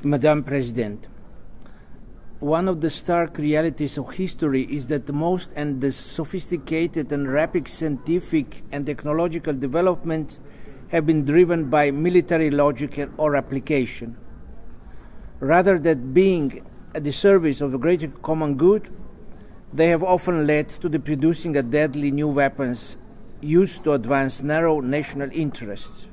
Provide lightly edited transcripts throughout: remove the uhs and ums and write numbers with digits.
Madam President, one of the stark realities of history is that the most and the sophisticated and rapid scientific and technological development have been driven by military logic or application. Rather than being at the service of a greater common good, they have often led to the producing of deadly new weapons used to advance narrow national interests.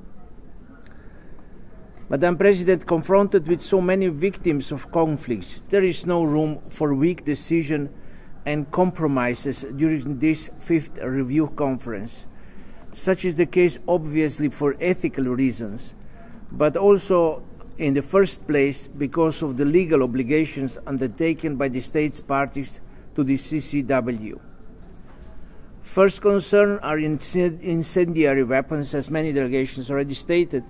Madam President, confronted with so many victims of conflicts, there is no room for weak decision and compromises during this fifth review conference. Such is the case obviously for ethical reasons, but also in the first place because of the legal obligations undertaken by the states parties to the CCW. First concern are incendiary weapons, as many delegations already stated.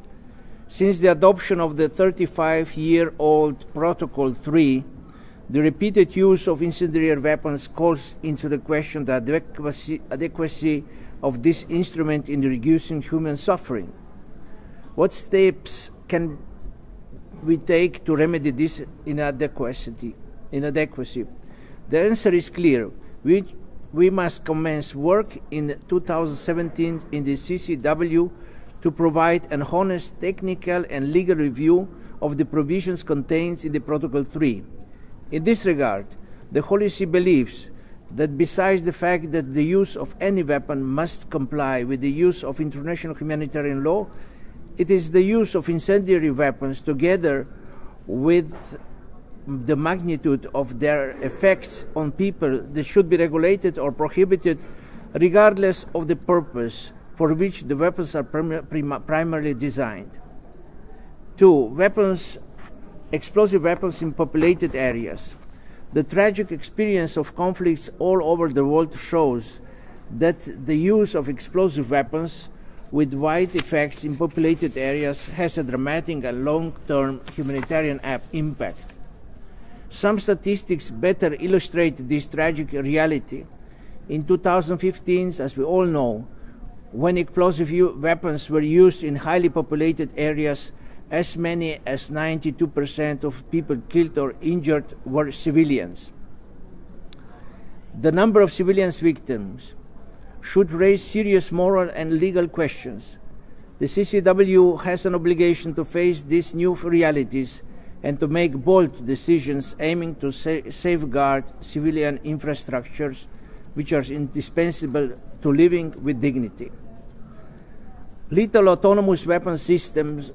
Since the adoption of the 35-year-old Protocol 3, the repeated use of incendiary weapons calls into the question the adequacy of this instrument in reducing human suffering. What steps can we take to remedy this inadequacy? The answer is clear. We must commence work in 2017 in the CCW to provide an honest technical and legal review of the provisions contained in the Protocol 3. In this regard, the Holy See believes that besides the fact that the use of any weapon must comply with the use of international humanitarian law, it is the use of incendiary weapons together with the magnitude of their effects on people that should be regulated or prohibited regardless of the purpose for which the weapons are primarily designed. 2. Explosive weapons in populated areas. The tragic experience of conflicts all over the world shows that the use of explosive weapons with wide effects in populated areas has a dramatic and long-term humanitarian impact. Some statistics better illustrate this tragic reality. In 2015, as we all know, when explosive weapons were used in highly populated areas, as many as 92% of people killed or injured were civilians. The number of civilian victims should raise serious moral and legal questions. The CCW has an obligation to face these new realities and to make bold decisions aiming to safeguard civilian infrastructures which are indispensable to living with dignity. Lethal autonomous weapon systems.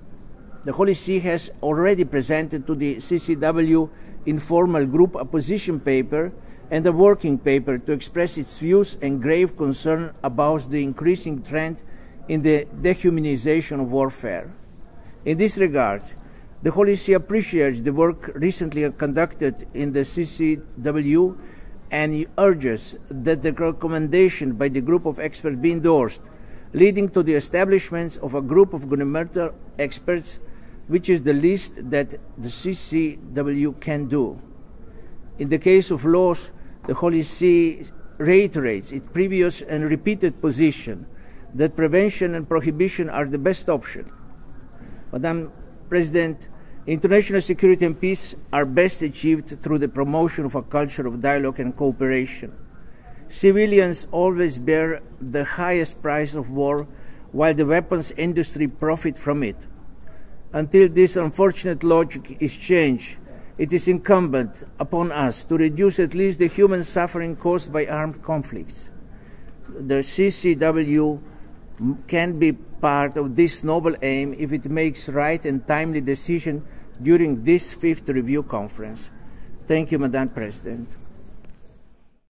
The Holy See has already presented to the CCW informal group a position paper and a working paper to express its views and grave concern about the increasing trend in the dehumanization of warfare. In this regard, the Holy See appreciates the work recently conducted in the CCW and urges that the recommendation by the group of experts be endorsed, leading to the establishment of a group of governmental experts, which is the least that the CCW can do. In the case of laws, the Holy See reiterates its previous and repeated position that prevention and prohibition are the best option. Madam President, international security and peace are best achieved through the promotion of a culture of dialogue and cooperation. Civilians always bear the highest price of war, while the weapons industry profit from it. Until this unfortunate logic is changed, it is incumbent upon us to reduce at least the human suffering caused by armed conflicts. The CCW can be part of this noble aim if it makes right and timely decisions during this fifth review conference. Thank you, Madam President.